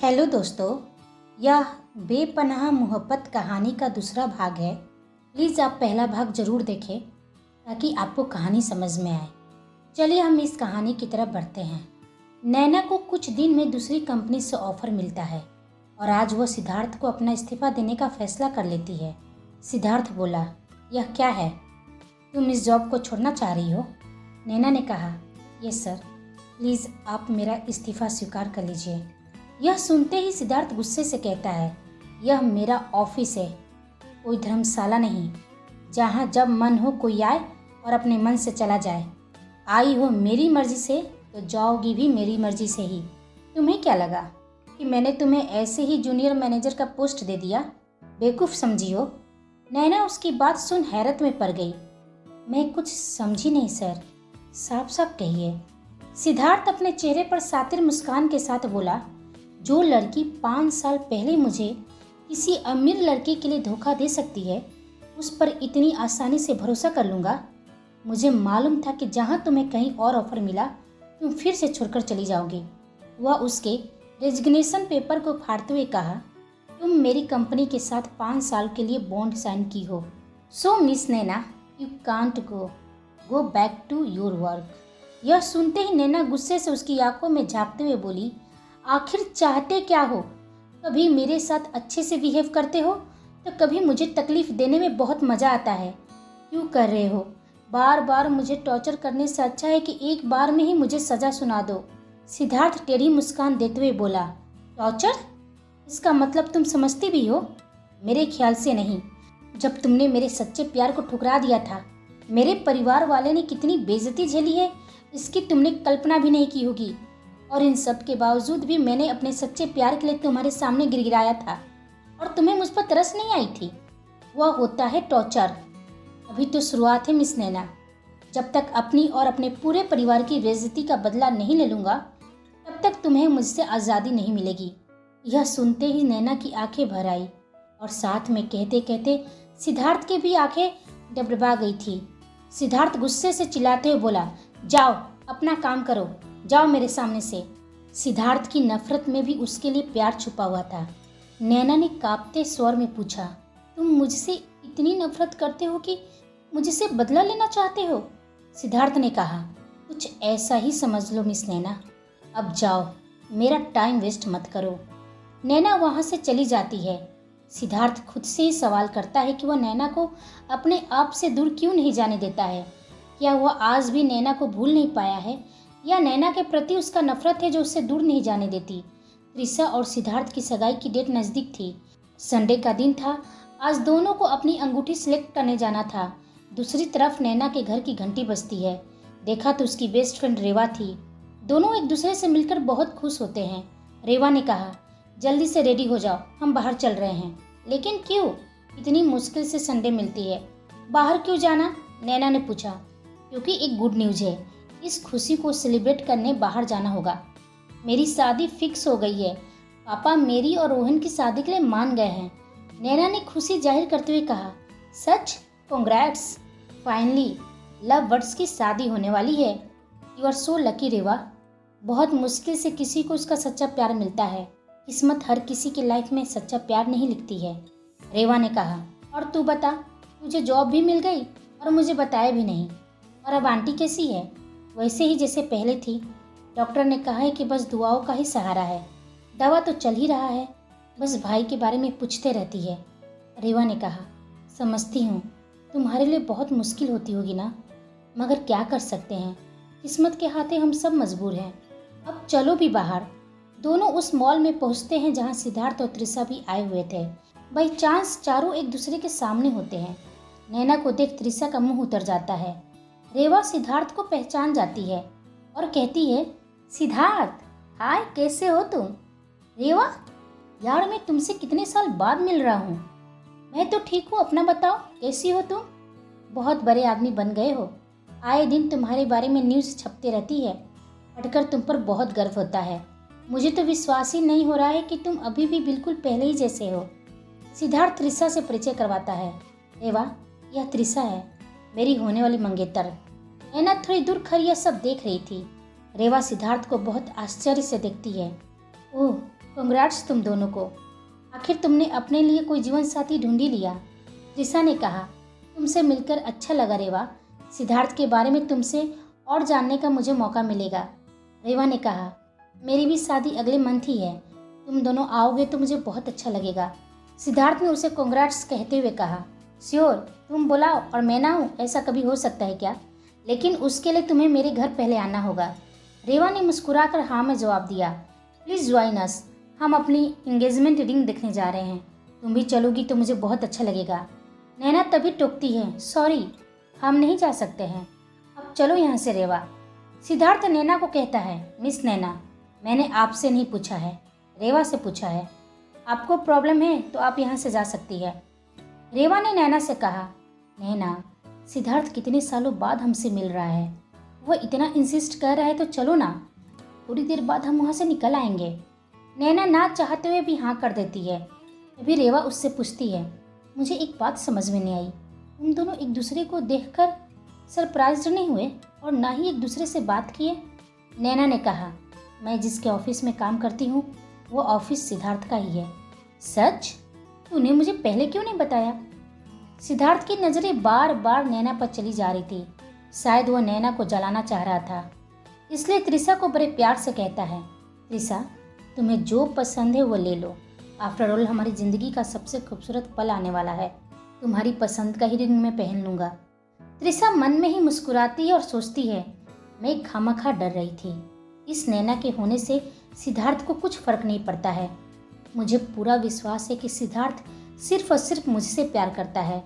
Hello दोस्तों, यह बेपनाह मोहब्बत कहानी का दूसरा भाग है। प्लीज़ आप पहला भाग ज़रूर देखें ताकि आपको कहानी समझ में आए। चलिए हम इस कहानी की तरफ बढ़ते हैं। नैना को कुछ दिन में दूसरी कंपनी से ऑफर मिलता है और आज वह सिद्धार्थ को अपना इस्तीफा देने का फैसला कर लेती है। सिद्धार्थ बोला, यह क्या है? तुम इस जॉब को छोड़ना चाह रही हो? नैना ने कहा, यस सर, प्लीज़ आप मेरा इस्तीफा स्वीकार कर लीजिए। यह सुनते ही सिद्धार्थ गुस्से से कहता है, यह मेरा ऑफिस है, कोई धर्मशाला नहीं, जहाँ जब मन हो कोई आए और अपने मन से चला जाए। आई हो मेरी मर्जी से तो जाओगी भी मेरी मर्जी से ही। तुम्हें क्या लगा कि मैंने तुम्हें ऐसे ही जूनियर मैनेजर का पोस्ट दे दिया? बेवकूफ़ समझी हो? नैना उसकी बात सुन हैरत में पड़ गई। मैं कुछ समझी नहीं सर, साफ साफ कहिए। सिद्धार्थ अपने चेहरे पर सातिर मुस्कान के साथ बोला, जो लड़की 5 साल पहले मुझे किसी अमीर लड़के के लिए धोखा दे सकती है, उस पर इतनी आसानी से भरोसा कर लूँगा? मुझे मालूम था कि जहाँ तुम्हें कहीं और ऑफर मिला तुम फिर से छोड़कर चली जाओगी। वह उसके रेजिग्नेशन पेपर को फाड़ते हुए कहा, तुम मेरी कंपनी के साथ 5 साल के लिए बॉन्ड साइन की हो। So miss Naina, you can't go back to your work. यह सुनते ही नैना गुस्से से उसकी आंखों में झांकते हुए बोली, आखिर चाहते क्या हो? कभी मेरे साथ अच्छे से बिहेव करते हो तो कभी मुझे तकलीफ देने में बहुत मज़ा आता है। क्यों कर रहे हो? बार बार मुझे टॉर्चर करने से अच्छा है कि एक बार में ही मुझे सज़ा सुना दो। सिद्धार्थ टेढ़ी मुस्कान देते हुए बोला, टॉर्चर? इसका मतलब तुम समझती भी हो? मेरे ख्याल से नहीं। जब तुमने मेरे सच्चे प्यार को ठुकरा दिया था, मेरे परिवार वाले ने कितनी बेइज्जती झेली है इसकी तुमने कल्पना भी नहीं की होगी। और इन सब के बावजूद भी मैंने अपने सच्चे प्यार के लिए तुम्हारे सामने गिड़गिड़ाया था और तुम्हें मुझ पर तरस नहीं आई थी। वह होता है टॉर्चर। अभी तो शुरुआत है मिस नैना। जब तक अपनी और अपने पूरे परिवार की बेइज्जती का बदला नहीं ले लूँगा तब तक तुम्हें मुझसे आज़ादी नहीं मिलेगी। यह सुनते ही नैना की आंखें भर आई और साथ में कहते कहते सिद्धार्थ की भी आंखें डबडबा गई थी। सिद्धार्थ गुस्से से चिल्लाते हुए बोला, जाओ अपना काम करो, जाओ मेरे सामने से। सिद्धार्थ की नफरत में भी उसके लिए प्यार छुपा हुआ था। नैना ने कांपते स्वर में पूछा, तुम मुझसे इतनी नफरत करते हो कि मुझसे बदला लेना चाहते हो? सिद्धार्थ ने कहा, कुछ ऐसा ही समझ लो मिस नैना। अब जाओ, मेरा टाइम वेस्ट मत करो। नैना वहाँ से चली जाती है। सिद्धार्थ खुद से ही सवाल करता है कि वह नैना को अपने आप से दूर क्यों नहीं जाने देता है। क्या वह आज भी नैना को भूल नहीं पाया है या नैना के प्रति उसका नफरत है जो उससे दूर नहीं जाने देती? त्रिशा और सिद्धार्थ की सगाई की डेट नज़दीक थी। संडे का दिन था। आज दोनों को अपनी अंगूठी सिलेक्ट करने जाना था। दूसरी तरफ नैना के घर की घंटी बजती है। देखा तो उसकी बेस्ट फ्रेंड रेवा थी। दोनों एक दूसरे से मिलकर बहुत खुश होते हैं। रेवा ने कहा, जल्दी से रेडी हो जाओ, हम बाहर चल रहे हैं। लेकिन क्यों? इतनी मुश्किल से संडे मिलती है, बाहर क्यों जाना? नैना ने पूछा। क्योंकि एक गुड न्यूज़ है, इस खुशी को सेलिब्रेट करने बाहर जाना होगा। मेरी शादी फिक्स हो गई है। पापा मेरी और रोहन की शादी के लिए मान गए हैं। नैना ने खुशी जाहिर करते हुए कहा, सच? कॉन्ग्रेट्स, फाइनली लव बर्ड्स की शादी होने वाली है। यू आर सो लकी रेवा। बहुत मुश्किल से किसी को उसका सच्चा प्यार मिलता है। किस्मत हर किसी की लाइफ में सच्चा प्यार नहीं लिखती है। रेवा ने कहा, और तू बता, तुझे जॉब भी मिल गई और मुझे बताया भी नहीं। और अब आंटी कैसी है? वैसे ही जैसे पहले थी। डॉक्टर ने कहा है कि बस दुआओं का ही सहारा है। दवा तो चल ही रहा है, बस भाई के बारे में पूछते रहती है। रेवा ने कहा, समझती हूँ, तुम्हारे लिए बहुत मुश्किल होती होगी ना, मगर क्या कर सकते हैं, किस्मत के हाथे हम सब मजबूर हैं। अब चलो भी बाहर। दोनों उस मॉल में पहुँचते हैं जहाँ सिद्धार्थ और त्रिशा भी आए हुए थे। बाई चांस चारों एक दूसरे के सामने होते हैं। नैना को देख त्रिशा का मुँह उतर जाता है। रेवा सिद्धार्थ को पहचान जाती है और कहती है, सिद्धार्थ, हाय, कैसे हो तुम? रेवा, यार मैं तुमसे कितने साल बाद मिल रहा हूँ। मैं तो ठीक हूँ, अपना बताओ, कैसी हो तुम? बहुत बड़े आदमी बन गए हो। आए दिन तुम्हारे बारे में न्यूज़ छपते रहती है, पढ़कर तुम पर बहुत गर्व होता है। मुझे तो विश्वास ही नहीं हो रहा है कि तुम अभी भी बिल्कुल पहले ही जैसे हो। सिद्धार्थ त्रिशा से परिचय करवाता है। रेवा, यह त्रिशा है, मेरी होने वाली मंगेतर। नैना थोड़ी दूर खड़ी यह सब देख रही थी। रेवा सिद्धार्थ को बहुत आश्चर्य से देखती है। ओह, कांग्रेट्स तुम दोनों को, आखिर तुमने अपने लिए कोई जीवन साथी ढूंढ ही लिया। त्रिशा ने कहा, तुमसे मिलकर अच्छा लगा रेवा। सिद्धार्थ के बारे में तुमसे और जानने का मुझे मौका मिलेगा। रेवा ने कहा, मेरी भी शादी अगले मंथ ही है, तुम दोनों आओगे तो मुझे बहुत अच्छा लगेगा। सिद्धार्थ ने उसे कांग्रेट्स कहते हुए कहा, श्योर, तुम बुलाओ और मैं ना हूँ, ऐसा कभी हो सकता है क्या? लेकिन उसके लिए तुम्हें मेरे घर पहले आना होगा। रेवा ने मुस्कुराकर हाँ में जवाब दिया। प्लीज़ ज्वाइन अस, हम अपनी एंगेजमेंट रिंग देखने जा रहे हैं। तुम भी चलोगी तो मुझे बहुत अच्छा लगेगा। नैना तभी टोकती है, सॉरी, हम नहीं जा सकते हैं, अब चलो यहाँ से रेवा। सिद्धार्थ नैना को कहता है, मिस नैना, मैंने आपसे नहीं पूछा है, रेवा से पूछा है। आपको प्रॉब्लम है तो आप यहाँ से जा सकती है। रेवा ने नैना से कहा, नैना, सिद्धार्थ कितने सालों बाद हमसे मिल रहा है, वह इतना इंसिस्ट कर रहा है तो चलो ना, थोड़ी देर बाद हम वहाँ से निकल आएंगे। नैना ना चाहते हुए भी हाँ कर देती है। तभी रेवा उससे पूछती है, मुझे एक बात समझ में नहीं आई, तुम दोनों एक दूसरे को देखकर सरप्राइज्ड नहीं हुए और ना ही एक दूसरे से बात किए? नैना ने कहा, मैं जिसके ऑफिस में काम करती हूँ वो ऑफिस सिद्धार्थ का ही है। सच? तूने मुझे पहले क्यों नहीं बताया? सिद्धार्थ की नज़रें बार बार नैना पर चली जा रही थी। शायद वह नैना को जलाना चाह रहा था, इसलिए त्रिशा को बड़े प्यार से कहता है, त्रिशा, तुम्हें जो पसंद है वो ले लो। आफ्टर ऑल हमारी ज़िंदगी का सबसे खूबसूरत पल आने वाला है, तुम्हारी पसंद का ही रिंग मैं पहन लूँगा। त्रिशा मन में ही मुस्कुराती है और सोचती है, मैं खामखा डर रही थी, इस नैना के होने से सिद्धार्थ को कुछ फर्क नहीं पड़ता है। मुझे पूरा विश्वास है कि सिद्धार्थ सिर्फ और सिर्फ मुझसे प्यार करता है।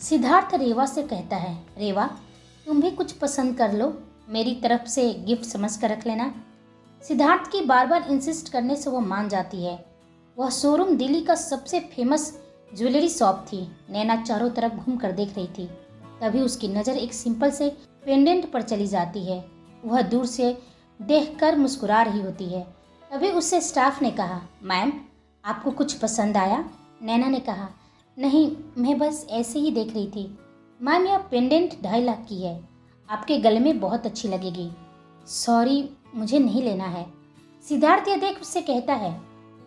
सिद्धार्थ रेवा से कहता है, रेवा, तुम भी कुछ पसंद कर लो, मेरी तरफ से गिफ्ट समझ कर रख लेना। सिद्धार्थ की बार बार इंसिस्ट करने से वो मान जाती है। वह शोरूम दिल्ली का सबसे फेमस ज्वेलरी शॉप थी। नैना चारों तरफ घूम कर देख रही थी, तभी उसकी नज़र एक सिंपल से पेंडेंट पर चली जाती है। वह दूर से देखकर मुस्कुरा रही होती है। तभी उससे स्टाफ ने कहा, मैम, आपको कुछ पसंद आया? नैना ने कहा, नहीं, मैं बस ऐसे ही देख रही थी। मैम, यह पेंडेंट 2.5 लाख की है, आपके गले में बहुत अच्छी लगेगी। सॉरी, मुझे नहीं लेना है। सिद्धार्थ यह देख उससे कहता है,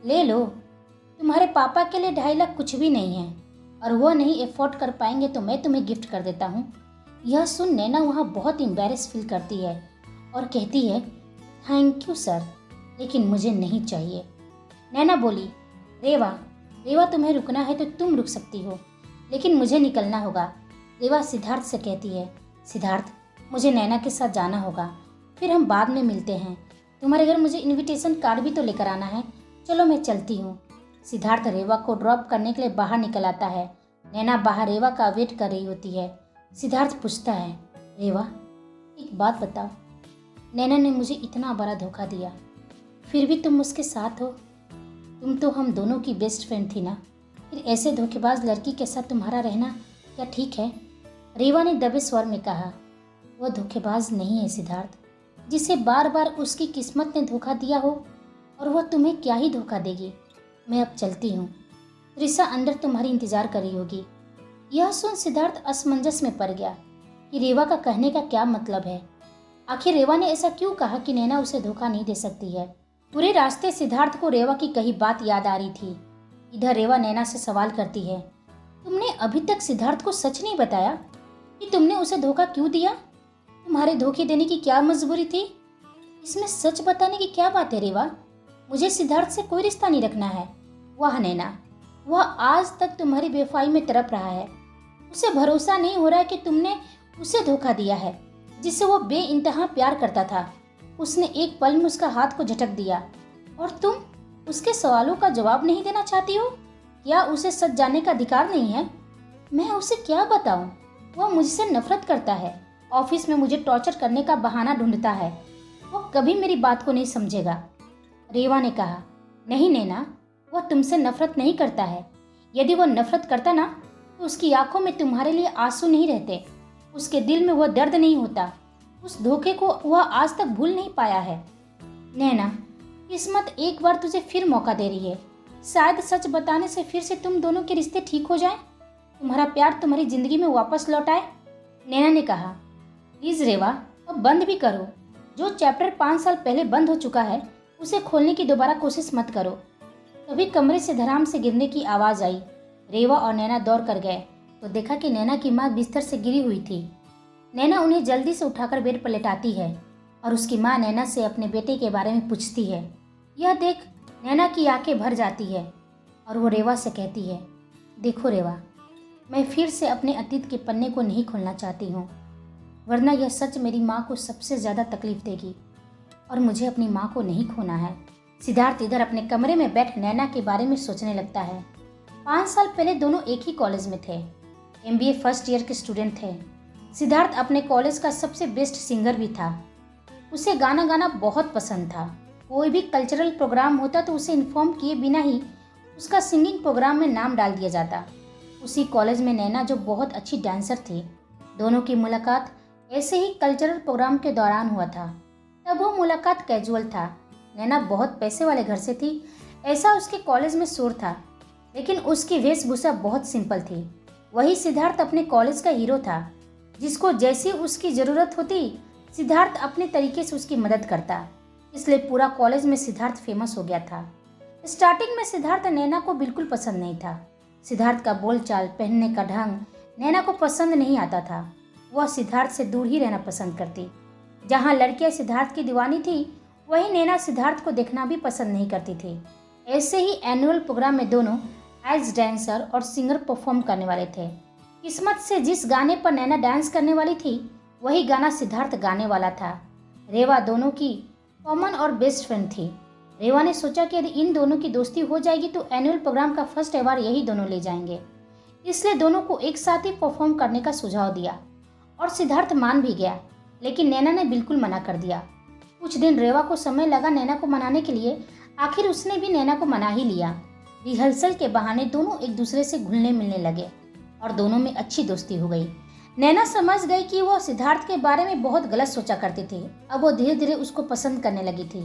ले लो, तुम्हारे पापा के लिए 2.5 लाख कुछ भी नहीं है, और वह नहीं अफोर्ड कर पाएंगे तो मैं तुम्हें गिफ्ट कर देता हूँ। यह सुन नैना वहाँ बहुत एम्बैरेस फील करती है और कहती है, थैंक यू सर, लेकिन मुझे नहीं चाहिए। नैना बोली, रेवा, तुम्हें रुकना है तो तुम रुक सकती हो, लेकिन मुझे निकलना होगा। रेवा सिद्धार्थ से कहती है, सिद्धार्थ, मुझे नैना के साथ जाना होगा, फिर हम बाद में मिलते हैं। तुम्हारे घर मुझे इनविटेशन कार्ड भी तो लेकर आना है। चलो मैं चलती हूँ। सिद्धार्थ रेवा को ड्रॉप करने के लिए बाहर निकल आता है। नैना बाहर रेवा का वेट कर रही होती है। सिद्धार्थ पूछता है, रेवा, एक बात बताओ, नैना ने मुझे इतना बड़ा धोखा दिया, फिर भी तुम उसके साथ हो? तुम तो हम दोनों की बेस्ट फ्रेंड थी ना, फिर ऐसे धोखेबाज लड़की के साथ तुम्हारा रहना क्या ठीक है? रेवा ने दबे स्वर में कहा, वह धोखेबाज नहीं है सिद्धार्थ, जिसे बार बार उसकी किस्मत ने धोखा दिया हो, और वह तुम्हें क्या ही धोखा देगी। मैं अब चलती हूँ, त्रिशा अंदर तुम्हारी इंतजार कर रही होगी। यह सुन सिद्धार्थ असमंजस में पड़ गया कि रेवा का कहने का क्या मतलब है। आखिर रेवा ने ऐसा क्यों कहा कि नैना उसे धोखा नहीं दे सकती है? पूरे रास्ते सिद्धार्थ को रेवा की कही बात याद आ रही थी। इधर रेवा नैना से सवाल करती है, तुमने अभी तक सिद्धार्थ को सच नहीं बताया कि तुमने उसे धोखा क्यों दिया? तुम्हारे धोखे देने की क्या मजबूरी थी? इसमें सच बताने की क्या बात है रेवा? मुझे सिद्धार्थ से कोई रिश्ता नहीं रखना है। वाह नैना, वह आज तक तुम्हारी बेवफाई में तड़प रहा है। उसे भरोसा नहीं हो रहा है कि तुमने उसे धोखा दिया है, जिससे वो बेइंतहा प्यार करता था। उसने एक पल में उसका हाथ को झटक दिया, और तुम उसके सवालों का जवाब नहीं देना चाहती हो? क्या उसे सच जानने का अधिकार नहीं है? मैं उसे क्या बताऊं? वह मुझसे नफरत करता है, ऑफिस में मुझे टॉर्चर करने का बहाना ढूंढता है। वो कभी मेरी बात को नहीं समझेगा। रेवा ने कहा, नहीं नैना, वह तुमसे नफरत नहीं करता है। यदि वह नफरत करता ना, तो उसकी आंखों में तुम्हारे लिए आंसू नहीं रहते, उसके दिल में वह दर्द नहीं होता। उस धोखे को वह आज तक भूल नहीं पाया है। नैना, किस्मत एक बार तुझे फिर मौका दे रही है। शायद सच बताने से फिर से तुम दोनों के रिश्ते ठीक हो जाएं, तुम्हारा प्यार तुम्हारी जिंदगी में वापस लौट आए। नैना ने कहा, प्लीज रेवा, अब बंद भी करो। जो चैप्टर 5 साल पहले बंद हो चुका है, उसे खोलने की दोबारा कोशिश मत करो। तभी कमरे से धड़ाम से गिरने की आवाज़ आई। रेवा और नैना दौड़ कर गए तो देखा कि नैना की माँ बिस्तर से गिरी हुई थी। नैना उन्हें जल्दी से उठाकर बेड पर लेटाती है और उसकी माँ नैना से अपने बेटे के बारे में पूछती है। यह देख नैना की आंखें भर जाती है और वो रेवा से कहती है, देखो रेवा, मैं फिर से अपने अतीत के पन्ने को नहीं खोलना चाहती हूँ, वरना यह सच मेरी माँ को सबसे ज़्यादा तकलीफ देगी और मुझे अपनी माँ को नहीं खोना है। सिद्धार्थ इधर अपने कमरे में बैठ नैना के बारे में सोचने लगता है। 5 साल पहले दोनों एक ही कॉलेज में थे, MBA फर्स्ट ईयर के स्टूडेंट थे। सिद्धार्थ अपने कॉलेज का सबसे बेस्ट सिंगर भी था। उसे गाना गाना बहुत पसंद था। कोई भी कल्चरल प्रोग्राम होता तो उसे इन्फॉर्म किए बिना ही उसका सिंगिंग प्रोग्राम में नाम डाल दिया जाता। उसी कॉलेज में नैना जो बहुत अच्छी डांसर थी, दोनों की मुलाकात ऐसे ही कल्चरल प्रोग्राम के दौरान हुआ था। तब वो मुलाकात कैजुअल था। नैना बहुत पैसे वाले घर से थी, ऐसा उसके कॉलेज में शोर था, लेकिन उसकी वेशभूषा बहुत सिंपल थी। वही सिद्धार्थ अपने कॉलेज का हीरो था, जिसको जैसी उसकी ज़रूरत होती सिद्धार्थ अपने तरीके से उसकी मदद करता। इसलिए पूरा कॉलेज में सिद्धार्थ फेमस हो गया था। स्टार्टिंग में सिद्धार्थ नैना को बिल्कुल पसंद नहीं था। सिद्धार्थ का बोलचाल, पहनने का ढंग नैना को पसंद नहीं आता था। वह सिद्धार्थ से दूर ही रहना पसंद करती। जहाँ लड़कियाँ सिद्धार्थ की दीवानी थी, वहीं नैना सिद्धार्थ को देखना भी पसंद नहीं करती थी। ऐसे ही एनुअल प्रोग्राम में दोनों एज डांसर और सिंगर परफॉर्म करने वाले थे। किस्मत से जिस गाने पर नैना डांस करने वाली थी, वही गाना सिद्धार्थ गाने वाला था। रेवा दोनों की कॉमन और बेस्ट फ्रेंड थी। रेवा ने सोचा कि यदि इन दोनों की दोस्ती हो जाएगी तो एनुअल प्रोग्राम का फर्स्ट अवार्ड यही दोनों ले जाएंगे। इसलिए दोनों को एक साथ ही परफॉर्म करने का सुझाव दिया और सिद्धार्थ मान भी गया, लेकिन नैना ने बिल्कुल मना कर दिया। कुछ दिन रेवा को समय लगा नैना को मनाने के लिए। आखिर उसने भी नैना को मना ही लिया। रिहर्सल के बहाने दोनों एक दूसरे से घुलने मिलने लगे और दोनों में अच्छी दोस्ती हो गई। नैना समझ गई कि वो सिद्धार्थ के बारे में बहुत गलत सोचा करती थी। अब वो धीरे धीरे उसको पसंद करने लगी थी।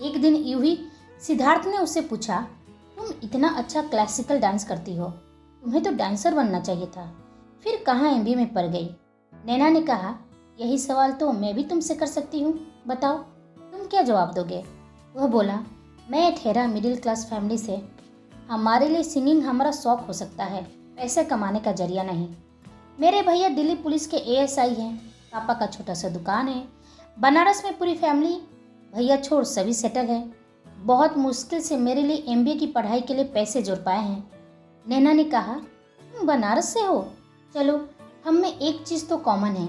एक दिन यूं ही सिद्धार्थ ने उससे पूछा, तुम इतना अच्छा क्लासिकल डांस करती हो, तुम्हें तो डांसर बनना चाहिए था, फिर कहाँ MBA में पड़ गई? नैना ने कहा, यही सवाल तो मैं भी तुमसे कर सकती हूँ, बताओ तुम क्या जवाब दोगे? वह बोला, मैं ठहरा मिडिल क्लास फैमिली से, हमारे लिए सिंगिंग हमारा शौक हो सकता है, पैसे कमाने का जरिया नहीं। मेरे भैया दिल्ली पुलिस के ASI हैं, पापा का छोटा सा दुकान है, बनारस में पूरी फैमिली भैया छोड़ सभी सेटल है। बहुत मुश्किल से मेरे लिए MBA की पढ़ाई के लिए पैसे जोड़ पाए हैं। नैना ने कहा, तुम बनारस से हो? चलो हम में एक चीज़ तो कॉमन है,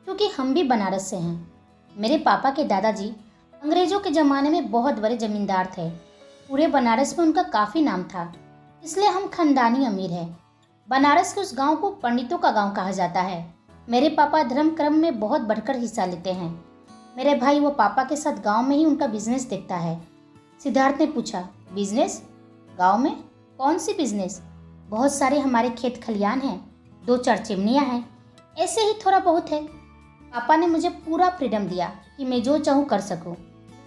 क्योंकि हम भी बनारस से हैं। मेरे पापा के दादाजी अंग्रेज़ों के ज़माने में बहुत बड़े ज़मींदार थे। पूरे बनारस में उनका काफ़ी नाम था, इसलिए हम खानदानी अमीर हैं। बनारस के उस गांव को पंडितों का गांव कहा जाता है। मेरे पापा धर्म कर्म में बहुत बढ़कर हिस्सा लेते हैं। मेरे भाई वो पापा के साथ गांव में ही उनका बिजनेस देखता है। सिद्धार्थ ने पूछा, बिजनेस? गांव में कौन सी बिजनेस? बहुत सारे हमारे खेत खलियान हैं, 2-4 चिमनियाँ हैं, ऐसे ही थोड़ा बहुत है। पापा ने मुझे पूरा फ्रीडम दिया कि मैं जो चाहूँ कर सकूँ।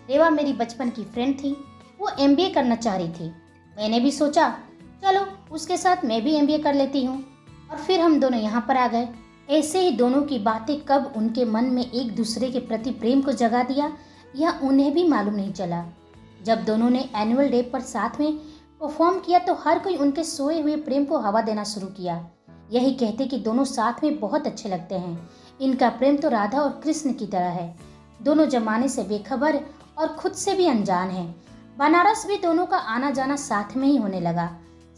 रेवा मेरी बचपन की फ्रेंड थी, वो MBA करना चाह रही थी। मैंने भी सोचा चलो उसके साथ मैं भी MBA कर लेती हूँ, और फिर हम दोनों यहाँ पर आ गए। ऐसे ही दोनों की बातें कब उनके मन में एक दूसरे के प्रति प्रेम को जगा दिया, यह उन्हें भी मालूम नहीं चला। जब दोनों ने एनुअल डे पर साथ में परफॉर्म किया तो हर कोई उनके सोए हुए प्रेम को हवा देना शुरू किया। यही कहते कि दोनों साथ में बहुत अच्छे लगते हैं। इनका प्रेम तो राधा और कृष्ण की तरह है। दोनों जमाने से बेखबर और खुद से भी अनजान हैं। बनारस भी दोनों का आना जाना साथ में ही होने लगा।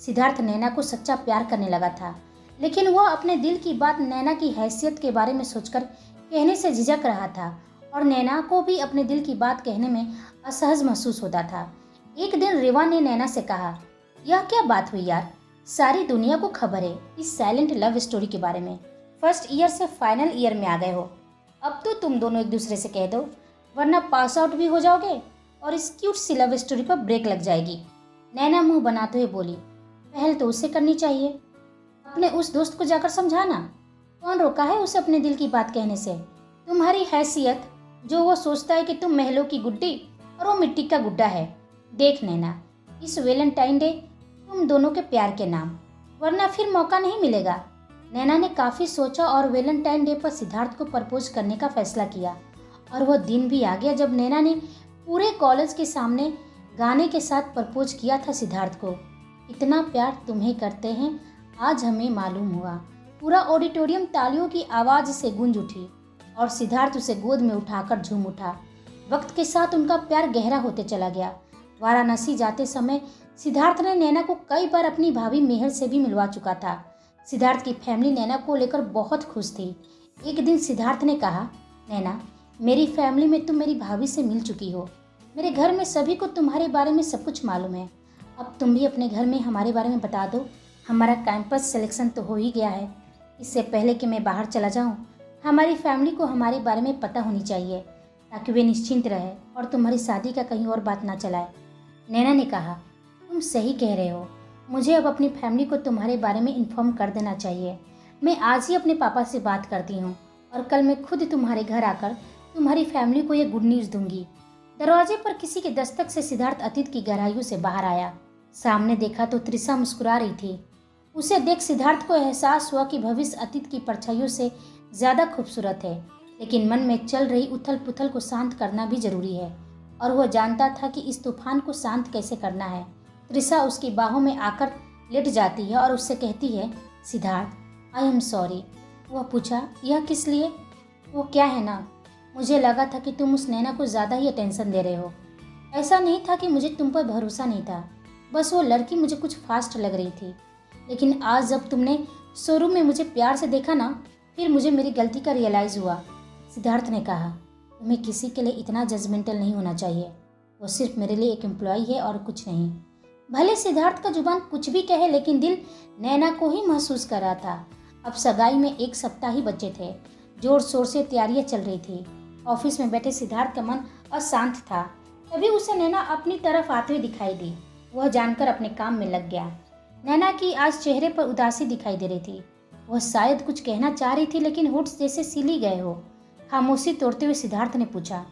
सिद्धार्थ नैना को सच्चा प्यार करने लगा था, लेकिन वह अपने दिल की बात नैना की हैसियत के बारे में सोचकर कहने से झिझक रहा था, और नैना को भी अपने दिल की बात कहने में असहज महसूस होता था। एक दिन रेवा ने नैना से कहा, यह क्या बात हुई यार, सारी दुनिया को खबर है इस साइलेंट लव स्टोरी के बारे में। फर्स्ट ईयर से फाइनल ईयर में आ गए हो, अब तो तुम दोनों एक दूसरे से कह दो, वरना पास आउट भी हो जाओगे और इस क्यूट सी लव स्टोरी पर ब्रेक लग जाएगी। नैना मुंह बनाते हुए बोली, पहल तो उसे करनी चाहिए, अपने उस दोस्त को जाकर समझाना। कौन रोका है उसे अपने दिल की बात कहने से? तुम्हारी हैसियत, जो वो सोचता है कि तुम महलों की गुड्डी और वो मिट्टी का गुड्डा है। देख नैना, इस वैलेंटाइन डे तुम दोनों के प्यार के नाम, वरना फिर मौका नहीं मिलेगा। नैना ने काफ़ी सोचा और वैलेंटाइन डे पर सिद्धार्थ को प्रपोज करने का फैसला किया, और वह दिन भी आ गया जब नैना ने पूरे कॉलेज के सामने गाने के साथ प्रपोज किया था सिद्धार्थ को। इतना प्यार तुम्हें करते हैं आज हमें मालूम हुआ। पूरा ऑडिटोरियम तालियों की आवाज़ से गूंज उठी और सिद्धार्थ उसे गोद में उठाकर झूम उठा। वक्त के साथ उनका प्यार गहरा होते चला गया। वाराणसी जाते समय सिद्धार्थ ने नैना को कई बार अपनी भाभी मेहर से भी मिलवा चुका था। सिद्धार्थ की फैमिली नैना को लेकर बहुत खुश थी। एक दिन सिद्धार्थ ने कहा, नैना, मेरी फैमिली में तुम मेरी भाभी से मिल चुकी हो। मेरे घर में सभी को तुम्हारे बारे में सब कुछ मालूम है। अब तुम भी अपने घर में हमारे बारे में बता दो। हमारा कैंपस सिलेक्शन तो हो ही गया है। इससे पहले कि मैं बाहर चला जाऊं, हमारी फैमिली को हमारे बारे में पता होनी चाहिए ताकि वे निश्चिंत रहे और तुम्हारी शादी का कहीं और बात ना चलाए। नैना ने कहा, तुम सही कह रहे हो। मुझे अब अपनी फैमिली को तुम्हारे बारे में इन्फॉर्म कर देना चाहिए। मैं आज ही अपने पापा से बात करती हूँ और कल मैं खुद तुम्हारे घर आकर तुम्हारी फैमिली को ये गुड न्यूज़ दूंगी। दरवाजे पर किसी के दस्तक से सिद्धार्थ अतीत की गहराइयों से बाहर आया। सामने देखा तो त्रिशा मुस्कुरा रही थी। उसे देख सिद्धार्थ को एहसास हुआ कि भविष्य अतीत की परछाइयों से ज़्यादा खूबसूरत है, लेकिन मन में चल रही उथल पुथल को शांत करना भी जरूरी है और वह जानता था कि इस तूफान को शांत कैसे करना है। त्रिशा उसकी बाहों में आकर लेट जाती है और उससे कहती है, सिद्धार्थ, आई एम सॉरी। वह पूछा, यह किस लिए? वो क्या है ना, मुझे लगा था कि तुम उस नैना को ज़्यादा ही अटेंशन दे रहे हो। ऐसा नहीं था कि मुझे तुम पर भरोसा नहीं था, बस वो लड़की मुझे कुछ फास्ट लग रही थी। लेकिन आज जब तुमने शोरूम में मुझे प्यार से देखा ना, फिर मुझे मेरी गलती का रियलाइज़ हुआ। सिद्धार्थ ने कहा, तुम्हें किसी के लिए इतना जजमेंटल नहीं होना चाहिए। वो सिर्फ मेरे लिए एक एम्प्लॉय है और कुछ नहीं। भले सिद्धार्थ का जुबान कुछ भी कहे, लेकिन दिल नैना को ही महसूस कर रहा था। अब सगाई में 1 सप्ताह ही बचे थे। जोर शोर से तैयारियां चल रही थी। ऑफिस में बैठे सिद्धार्थ का मन अशांत था। तभी उसे नैना अपनी तरफ आते हुए दिखाई दी। वह जानकर अपने काम में लग गया। नैना की आज चेहरे पर उदासी दिखाई दे रही थी। वह शायद कुछ कहना चाह रही थी, लेकिन होठ जैसे सिली गए हो। खामोशी तोड़ते हुए सिद्धार्थ ने पूछा,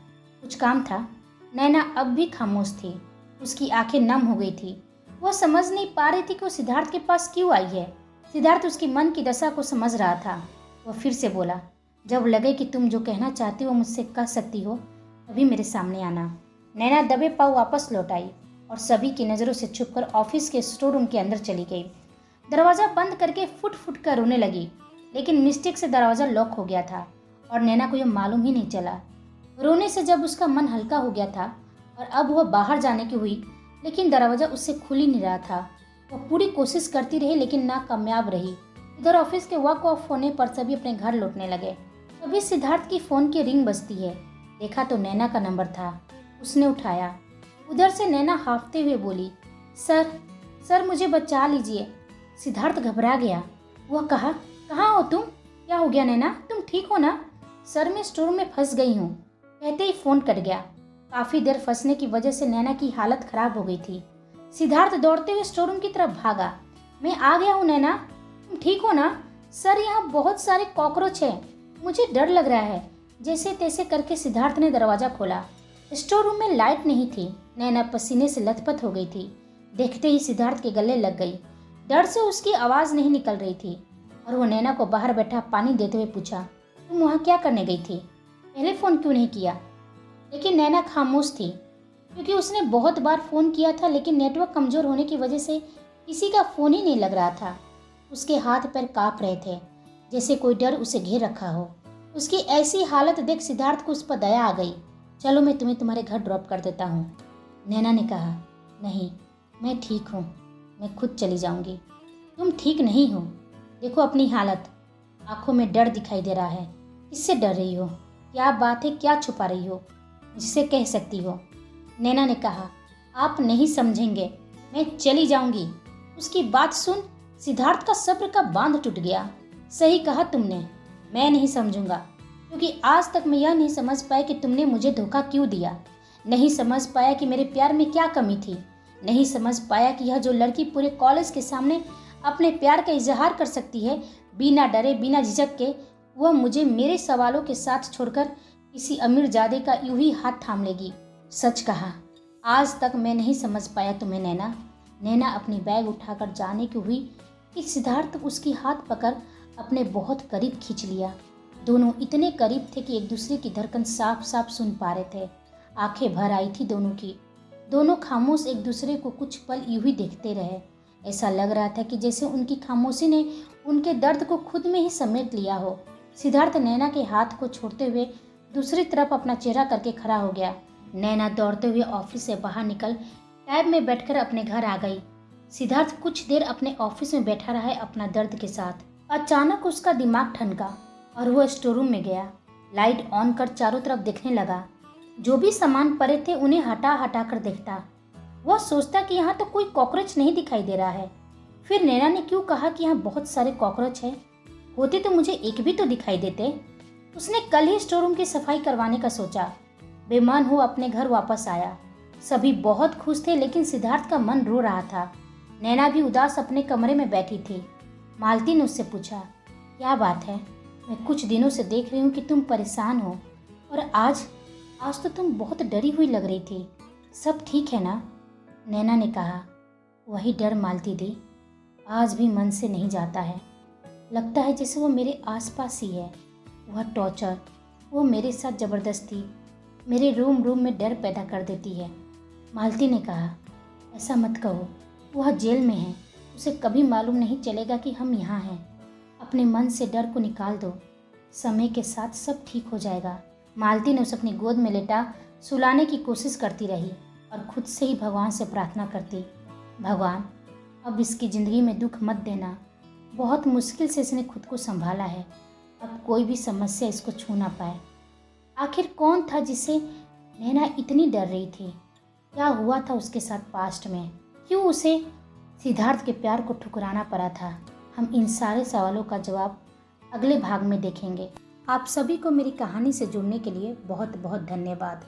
कुछ काम था? नैना अब भी खामोश थी। उसकी आंखें नम हो गई थी। वह समझ नहीं पा रही थी कि वो सिद्धार्थ के पास क्यों आई है। सिद्धार्थ उसकी मन की दशा को समझ रहा था। वह फिर से बोला, जब लगे कि तुम जो कहना चाहती हो मुझसे कह सकती हो, तभी मेरे सामने आना। नैना दबे पाँव वापस लौट आई और सभी की नज़रों से छुपकर ऑफिस के स्टोर रूम के अंदर चली गई। दरवाज़ा बंद करके फुट फुट कर रोने लगी, लेकिन मिस्टेक से दरवाज़ा लॉक हो गया था और नैना को यह मालूम ही नहीं चला। रोने से जब उसका मन हल्का हो गया था और अब वह बाहर जाने की हुई, लेकिन दरवाज़ा उससे खुल ही नहीं रहा था। वह पूरी कोशिश करती रही, लेकिन नाकामयाब रही। इधर ऑफिस के वॉक ऑफ होने पर सभी अपने घर लौटने लगे। तभी सिद्धार्थ की फ़ोन की रिंग बजती है। देखा तो नैना का नंबर था। उसने उठाया। उधर से नैना हांफते हुए बोली, सर मुझे बचा लीजिए। सिद्धार्थ घबरा गया। वह कहा, कहाँ हो तुम? क्या हो गया नैना, तुम ठीक हो ना? सर, मैं स्टोर में फंस गई हूँ। कहते ही फ़ोन कट गया। काफ़ी देर फंसने की वजह से नैना की हालत खराब हो गई थी। सिद्धार्थ दौड़ते हुए स्टोर रूम की तरफ भागा। मैं आ गया हूँ नैना, तुम ठीक हो ना? सर, यहाँ बहुत सारे कॉकरोच हैं, मुझे डर लग रहा है। जैसे तैसे करके सिद्धार्थ ने दरवाज़ा खोला। स्टोर रूम में लाइट नहीं थी। नैना पसीने से लथपथ हो गई थी। देखते ही सिद्धार्थ के गले लग गई। डर से उसकी आवाज़ नहीं निकल रही थी और वो नैना को बाहर बैठा पानी देते हुए पूछा, तुम वहाँ क्या करने गई थी? पहले फ़ोन क्यों नहीं किया? लेकिन नैना खामोश थी, क्योंकि उसने बहुत बार फ़ोन किया था, लेकिन नेटवर्क कमज़ोर होने की वजह से किसी का फ़ोन ही नहीं लग रहा था। उसके हाथ पैर काँप रहे थे, जैसे कोई डर उसे घेर रखा हो। उसकी ऐसी हालत देख सिद्धार्थ को उस पर दया आ गई। चलो, मैं तुम्हें तुम्हारे घर ड्रॉप कर देता हूँ। नैना ने कहा, नहीं, मैं ठीक हूँ, मैं खुद चली जाऊँगी। तुम ठीक नहीं हो, देखो अपनी हालत। आंखों में डर दिखाई दे रहा है। किससे डर रही हो? क्या बात है, क्या छुपा रही हो? मुझसे कह सकती हो। नैना ने कहा, आप नहीं समझेंगे, मैं चली जाऊँगी। उसकी बात सुन सिद्धार्थ का सब्र का बांध टूट गया। सही कहा तुमने, मैं नहीं समझूंगा, क्योंकि आज तक मैं यह नहीं समझ पाया कि तुमने मुझे धोखा क्यों दिया। नहीं समझ पाया कि मेरे प्यार में क्या कमी थी। नहीं समझ पाया कि यह जो लड़की पूरे कॉलेज के सामने अपने प्यार का इजहार कर सकती है, बिना डरे बिना झिझक के, वह मुझे मेरे सवालों के साथ छोड़कर किसी अमीरजादे का यूं ही हाथ थाम लेगी। सच कहा, आज तक मैं नहीं समझ पाया तुम्हें नैना। नैना अपनी बैग उठाकर जाने की हुई कि सिद्धार्थ उसकी हाथ पकड़ अपने बहुत करीब खींच लिया। दोनों इतने करीब थे कि एक दूसरे की धड़कन साफ साफ सुन पा रहे थे। आंखें भर आई थी दोनों की। दोनों खामोश एक दूसरे को कुछ पल यूं ही देखते रहे। ऐसा लग रहा था कि जैसे उनकी खामोशी ने उनके दर्द को खुद में ही समेट लिया हो। सिद्धार्थ नैना के हाथ को छोड़ते हुए दूसरी तरफ अपना चेहरा करके खड़ा हो गया। नैना दौड़ते हुए ऑफिस से बाहर निकल कैब में बैठकर अपने घर आ गई। सिद्धार्थ कुछ देर अपने ऑफिस में बैठा रहा है अपना दर्द के साथ। अचानक उसका दिमाग ठनका और वह स्टोर रूम में गया। लाइट ऑन कर चारों तरफ देखने लगा। जो भी सामान पड़े थे उन्हें हटा हटा कर देखता। वह सोचता कि यहाँ तो कोई कॉकरोच नहीं दिखाई दे रहा है। फिर नैना ने क्यों कहा कि यहाँ बहुत सारे कॉकरोच हैं? होते तो मुझे एक भी तो दिखाई देते। उसने कल ही स्टोर रूम की सफाई करवाने का सोचा। बेमान हो अपने घर वापस आया। सभी बहुत खुश थे, लेकिन सिद्धार्थ का मन रो रहा था। नैना भी उदास अपने कमरे में बैठी थी। मालती ने उससे पूछा, क्या बात है? मैं कुछ दिनों से देख रही हूँ कि तुम परेशान हो, और आज तो तुम बहुत डरी हुई लग रही थी। सब ठीक है ना? नैना ने कहा, वही डर मालती दी, आज भी मन से नहीं जाता है। लगता है जैसे वो मेरे आसपास ही है। वह टॉर्चर, वो मेरे साथ ज़बरदस्ती मेरे रूम में डर पैदा कर देती है। मालती ने कहा, ऐसा मत कहो, वह जेल में है, उसे कभी मालूम नहीं चलेगा कि हम यहाँ हैं। अपने मन से डर को निकाल दो, समय के साथ सब ठीक हो जाएगा। मालती ने उसे अपनी गोद में लेटा सुलाने की कोशिश करती रही और खुद से ही भगवान से प्रार्थना करती, भगवान अब इसकी ज़िंदगी में दुख मत देना। बहुत मुश्किल से इसने खुद को संभाला है, अब कोई भी समस्या इसको छू ना पाए। आखिर कौन था जिससे नैना इतनी डर रही थी? क्या हुआ था उसके साथ पास्ट में? क्यों उसे सिद्धार्थ के प्यार को ठुकराना पड़ा था? हम इन सारे सवालों का जवाब अगले भाग में देखेंगे। आप सभी को मेरी कहानी से जुड़ने के लिए बहुत बहुत धन्यवाद।